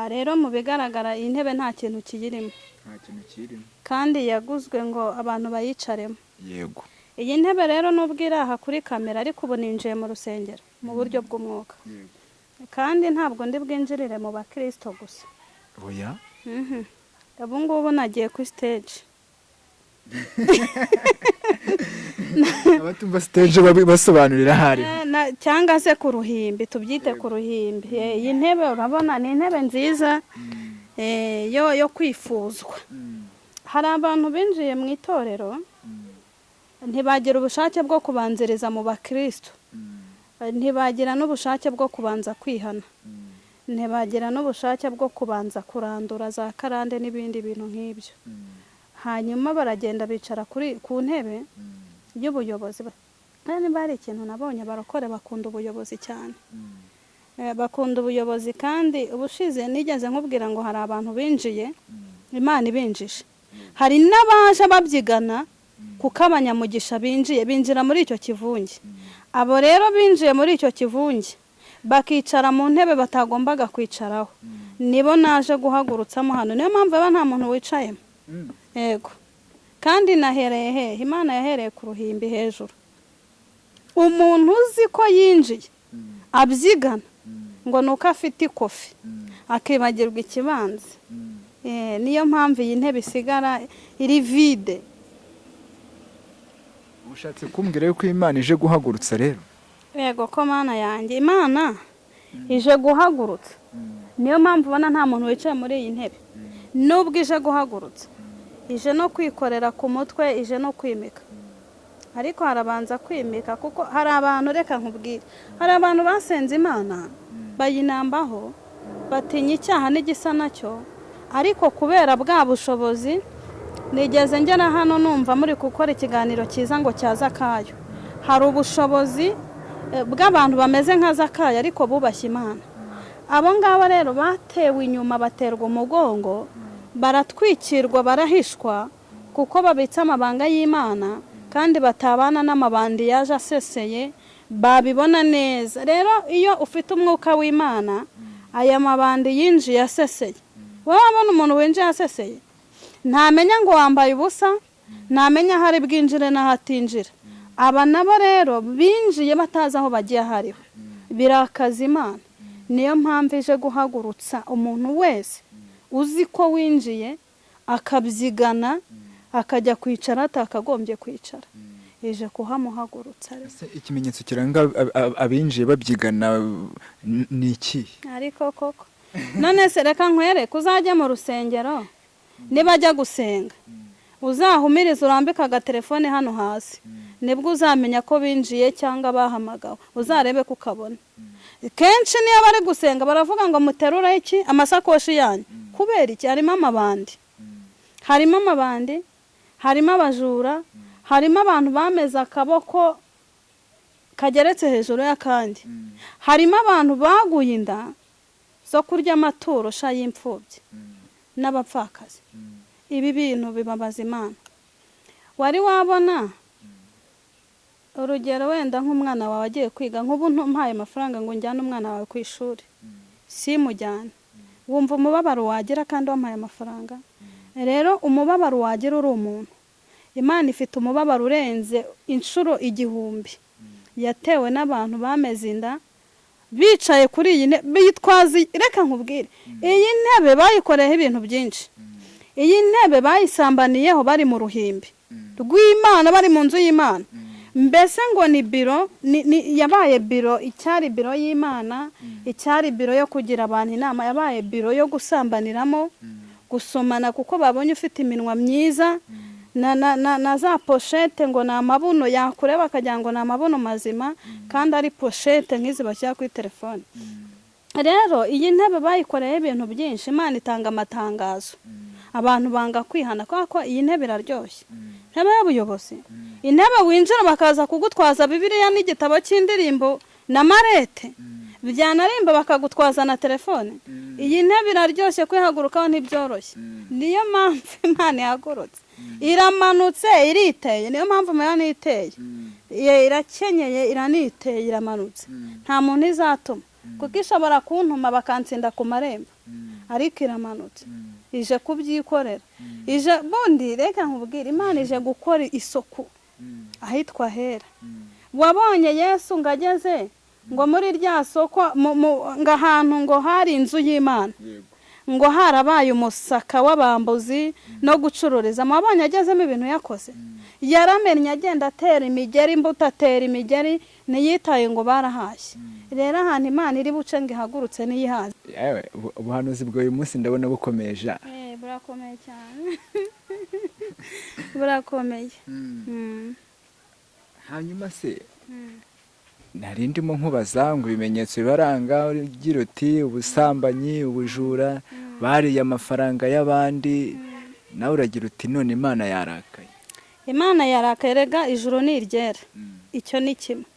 Rero mu bigaragara iyi ntebe nta kintu kiyirimo, kandi yaguzwe ngo abantu bayicaremo. Yego. Iyi ntebe rero nubwo iri aha kuri kamera, ariko ubu ninjiye mu rusengero mu buryo bw'umwuka, kandi ntabwo ndi bwinjirire mu bakristo gusa. Oya. Ubu ngubu nagiye kuri stage. abatumva stage basobanurira hari cyangwa se ku ruhimbi, tubyite ku ruhimbi. Iyi ntebe urabona ni intebe nziza yo kwifuzwa. Hari abantu binjiye mu itorero ntibagira ubushake bwo kubanziriza mu bakristo, ntibagira n'ubushake bwo kubanza kwihana, ntibagira n'ubushake bwo kubanza kurandura za karande n'ibindi bintu nk'ibyo. Hanyuma baragenda bicara ku ntebe y'ubuyobozi. Niba hari ikintu nabonye, abarokore bakunda ubuyobozi cyane, bakunda ubuyobozi. kandi ubushize nigeze nkubwira ngo hari abantu binjiye Imana ibinjije, hari n'abaje babyigana kuko abanyamugisha binjira muri icyo kivunge. Abo rero binjiye muri icyo kivunge bakicara mu ntebe batagombaga kwicaraho, nibo naje guhagurutsamo hano. Niyo mpamvu aba nta muntu wicayemo. Yego, kandi nahereye hehe? Imana yahereye ku ruhimbi hejuru. Umuntu uzi ko yinjiye abyigana ngo nuko afite ikofi akibagirwa ikibanza. Niyo mpamvu iyi ntebe isigara iri vide. Ushatse kumbwira yuko Imana ije guhagurutsa rero? Yego ko Mana yanjye, Imana ije guhagurutsa. Niyo mpamvu ubona nta muntu wicaye muri iyi ntebe. Nubwo ije guhagurutsa, ije no kwikorera ku mutwe, ije no kwimika. Ariko harabanza kwimika, kuko hari abantu, reka nkubwire, hari abantu basenze Imana bayinambaho, batinya icyaha n'igisa nacyo. Ariko kubera bwa bushobozi, nigeze ngera hano numva muri gukora ikiganiro cyiza ngo cya Zakayo. Hari ubushobozi bw'abantu bameze nka Zakayo ariko bubashye Imana. Abo ngabo rero batewe inyuma, baterwa umugongo, baratwikirwa, barahishwa kuko babitse amabanga y'Imana kandi batabana n'amabandi yaje aseseye, babibona neza. Rero iyo ufite umwuka w'Imana, aya mabandi yinjiye aseseye. Wowe wabona umuntu winjiye aseseye, ntamenya ngo wambaye ubusa, ntamenya hari bwinjire n'ahatinjira. Aba nabo rero binjiye batazi aho bagiye hariho, birakaza Imana. Niyo mpamvu ije guhagurutsa umuntu wese uzi ko winjiye akabyigana, akajya kwicara atakagombye kwicara. Ije kuhamuhagurutsa. Ikimenyetso kiranga abinjiye babyigana ni iki? Ariko koko none se reka nkwere kuzajya mu rusengero, nibajya gusenga uzahumiriza urambika agatelefone hano hasi, nibwo uzamenya ko binjiye cyangwa bahamagawe. Uzarebe kukabona. Kenshi niyo bari gusenga baravuga ngo muterura iki amasakoshi yanyu. Kubera iki? Harimo amabandi, harimo amabandi, harimo abajura, harimo abantu bameze akaboko kageretse hejuru y'akandi, harimo abantu baguye inda zo kurya amaturo y'imfubyi n'abapfakazi. Ibi bintu bibabaza Imana. Wari wabona urugero wenda nk'umwana wawe agiye kwiga, nk'ubu ntumpaye amafaranga ngo njyane umwana wawe ku ishuri, simujyane, wumva umubabaro wagira kandi wampaye amafaranga? Rero umubabaro wagira uri umuntu, Imana ifite umubabaro urenze inshuro 1000. Yatewe n'abantu bameze inda, bicaye kuri iyi ntebe bitwazi. Reka nkubwire, iyi ntebe bayikoreyeho ibintu byinshi. Iyi ntebe bayisambaniyeho bari mu ruhimbi rw'Imana, bari mu nzu y'Imana. Mbese ngo ni biro, yabaye biro, icyari biro y'Imana, icyari biro yo kugira abantu inama, yabaye biro yo gusambaniramo, gusomana kuko babonye ufite iminwa myiza, na za pochette ngo ni amabuno, yakureba akagira ngo ni amabuno mazima kandi ari pochette nk'izi bashyira kuri telefone. Rero iyi ntebe bayikoreye ibintu byinshi. Imana itanga amatangazo, abantu banga kwihana kuko iyi ntebe iraryoshye. Ntebe y'ubuyobozi, intebe winjira bakaza kugutwaza Bibiliya n'igitabo cy'indirimbo na marete, byanarimba bakagutwaza na telefone. Iyi ntebe iraryoshye, kwihagurukaho ntibyoroshye. Niyo mpamvu Imana ihagurutse, iramanutse, iriteye. Niyo mpamvu Imana iteye, irakenyeye, iraniteye, iramanutse. Nta muntu izatuma, kuko ishobora kuntuma bakansinda ku marembo, ariko iramanutse, ije kubyikorera. Ije bundi, reka nkubwire, Imana ije gukora isuku ahitwa hera. Wabonye Yesu ngageze ngo muri rya soko ngo ahantu ngo hari inzu y'Imana, ngo harabaye umusaka w'abambuzi no gucururiza. Mwabonye agezemo ibintu yakoze, yaramennye agenda atera imigeri, imbuto atera imigeri, ntiyitaye ngo barahashye. Rero ahantu Imana iri buce ngo ihagurutse niyihaze. Ubuhanuzi bw'uyu munsi ndabona bukomeje. Burakomeye cyane. Burakomeye. Hanyuma se nari ndimo nkubaza ngo ibimenyetso bibaranga ugira uti ubusambanyi, ubujura, bariye amafaranga y'abandi, nawe uragira uti none Imana yarakaye. Imana yarakaye, rega ijuru ni iryera. Icyo ni kimwe.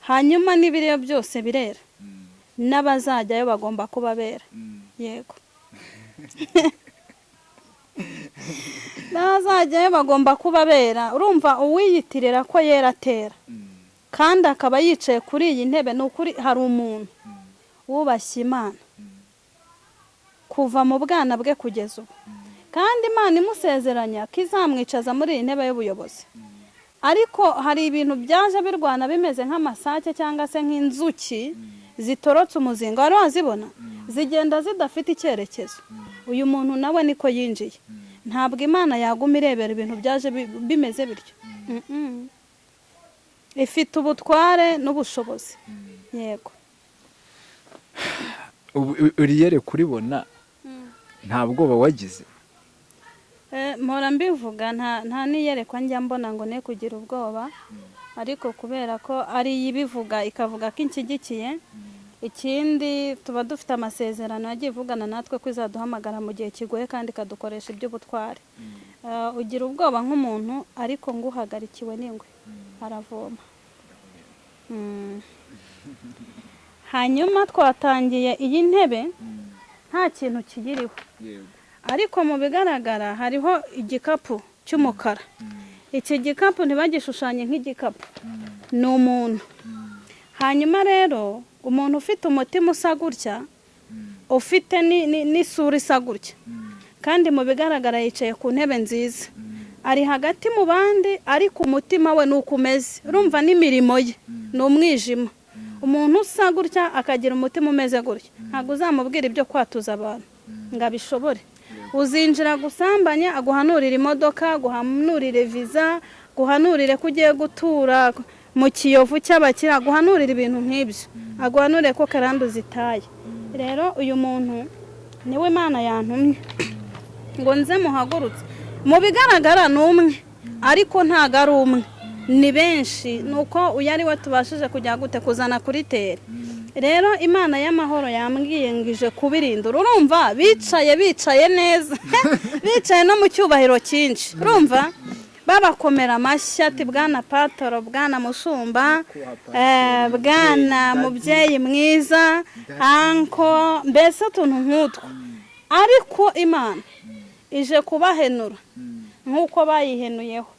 Hanyuma n'ibiriyo byose birera, n'abazajyayo bagomba kuba bera. Yego. N'abazajyayo bagomba kuba bera. Urumva uwiyitirira ko yera atera kandi akaba yicaye kuri iyi ntebe, ni ukuri hari umuntu wubashye Imana kuva mu bwana bwe kugeza ubu, kandi Imana imusezeranya ko izamwicaza muri iyi ntebe y'ubuyobozi. Ariko hari ibintu byaje birwana bimeze nk'amasake cyangwa se nk'inzuki zitorotse umuzingo, wari wazibona zigenda zidafite icyerekezo. Uyu muntu nawe niko yinjiye. Ntabwo Imana yaguma irebera ibintu byaje bimeze bityo. Ifite ubutware n'ubushobozi. Yego. Uriyere kuribona nta bwoba wagize? Mpora mbivuga, nta niyerekwa njya mbona ngo ne kugira ubwoba, ariko kubera ko ari yibivuga ikavuga ko inshyigikiye. Ikindi tuba dufite amasezerano yagiye ivugana natwe ko izaduhamagara mu gihe kigoye kandi ikadukoresha iby'ubutware. Ugira ubwoba nk'umuntu ariko ngo uhagarikiwe n'ingwe aravoma. Hanyuma twatangiye iyi ntebe nta kintu kiyiriho, ariko mu bigaragara hariho igikapu cy'umukara. Iki gikapu ntibagishushanye nk'igikapu, ni umuntu. Hanyuma rero umuntu ufite umutima usa gutya, ufite n'isura isa gutya, kandi mu bigaragara yicaye ku ntebe nziza, ari hagati mu bandi, ariko umutima we ni uko umeze. Urumva n'imirimo ye ni umwijima. Umuntu usa gutya akagira umutima umeze gutya, ntabwo uzamubwira ibyo kwatuza abantu ngo abishobore. Uzinjira gusambanya, aguhanurira imodoka, guhanurire viza, guhanurire ko ugiye gutura mu kiyovu cy'abakira, guhanurira ibintu nk'ibyo, aguhanurire ko karande uzitaye. Rero uyu muntu niwe Imana yantumye ngo nze muhagurutse. Mu bigaragara ni umwe, ariko ntago ari umwe, ni benshi. Nuko uyu ari we tubashije kujya gute kuzana kuri tere. Rero Imana y'amahoro yambwiye ngije kubirindura. Urumva bicaye neza bicaye no mu cyubahiro cyinshi. Urumva babakomera amashyi ati bwana Patoro, bwana Mushumba, bwana mubyeyi mwiza, anko, mbese utuntu nk'utwo. Ariko Imana ije kubahenura nk'uko bayihenuyeho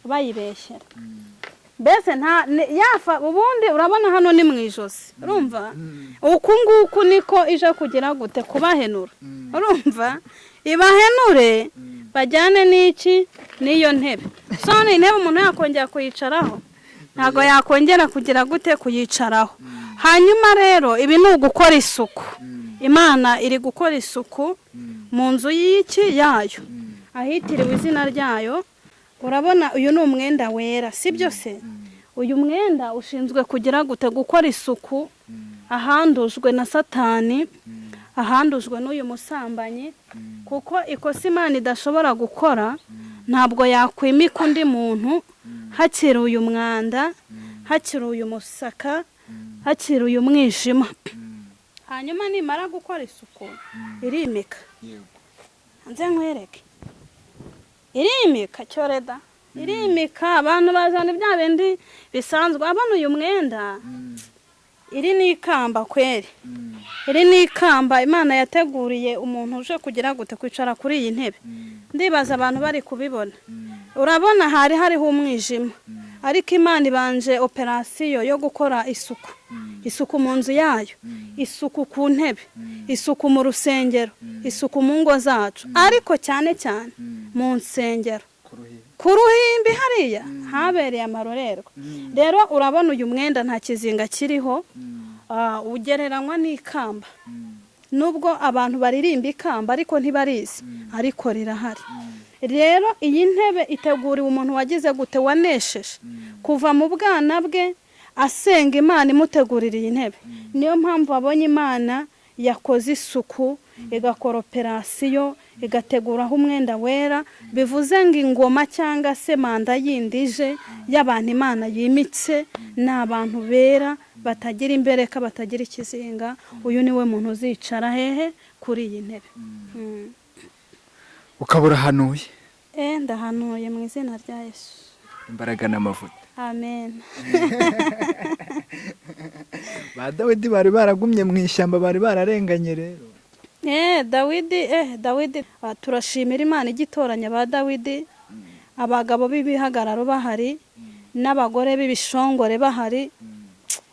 bayibeshyera. Mbese yafa ubundi urabona hano ni mu ijosi. Urumva uku nguku niko ije kugira gute kubahenura. Urumva ibahenure bajyane n'iki n'iyo ntebe. So ni intebe umuntu yakongera kuyicaraho, ntago yakongera kugira gute kuyicaraho. Hanyuma rero ibi ni ugukora isuku. Imana iri gukora isuku mu nzu y'iki yayo ahitiriwe izina ryayo. Urabona uyu ni umwenda wera, sibyo se? Uyu mwenda ushinzwe kugira gute gukora isuku ahandujwe na Satani, ahandujwe n'uyu musambanyi, kuko ikosa Imana idashobora gukora ntabwo yakwimika undi muntu hakiri uyu mwanda, hakiri uyu musaka, hakiri uyu mwijima. Hanyuma nimara gukora isuku irimika. Nze nkwereke. Irimika cyoreda. Irimika abantu bazana bya bindi bisanzwe. Abana uyu mwenda iri ni ikamba kweri. Iri ni ikamba Imana yateguriye umuntu uje kugira gute kwicara kuri iyi ntebe. Ndibaza abantu bari kubibona. Urabona hariho umwijima, ariko Imana ibanje operasiyo yo gukora isuku. Isuku mu nzu yayo, isuku ku ntebe, isuku mu rusengero, isuku mu ngo zacu, ariko cyane cyane mu nsengero. Ku ruhimbi hariya habereye amarorerwa. Rero urabona uyu mwenda nta kizinga kiriho, ugereranywa n'ikamba. nubwo abantu baririmba ikamba ariko ntibarizi ariko rirahari. Rero iyi ntebe iteguriwe umuntu wagize gute, wanesheje kuva mu bwana bwe asenga Imana imutegurira iyi ntebe. Niyo mpamvu abonye Imana yakoze isuku, igakora operasiyo, igateguraho umwenda wera, bivuze ngo ingoma cyangwa se manda yindije y'abantu Imana yimitse ni abantu bera, batagira imbereka, batagira ikizinga. Uyu niwe muntu uzicara hehe kuri iyi ntebe. ukaba urahanuye. Ndahanuye mu izina rya Yesu. Imbaraga n'amavuta. Amen. Ba Dawidi bari baragumye mu ishyamba, bari bararenganye rero. Dawidi turashimira Imana igitoranya ba Dawidi, abagabo b'ibihagararo bahari n'abagore b'ibishongore bahari.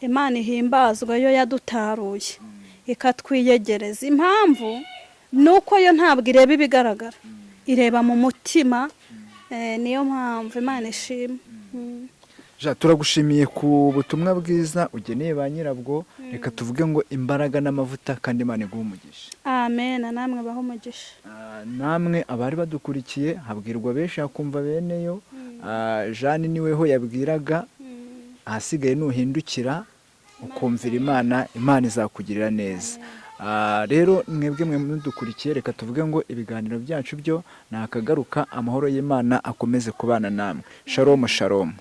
Imana ihimbazwa yo yadutaruye ikatwiyegereza. Impamvu nuko yo ntabwo ireba ibigaragara, ireba mu mutima. Niyo mpamvu Imana ishima. Turagushimiye ku butumwa bwiza ugeneye ba nyirabwo. Reka tuvuge ngo imbaraga n'amavuta kandi Imana iguhe umugisha. Amen. Namwe baho umugisha. Namwe abari badukurikiye, habwirwa benshi hakumva beneyo. Jeanne niweho yabwiraga, ahasigaye nuhindukira ukumvira Imana, Imana izakugirira neza. Rero mwebwe mwe mudukurikiye, reka tuvuge ngo ibiganiro byacu byo nakagaruka. Amahoro y'Imana akomeze kubana namwe. Shalom shalom.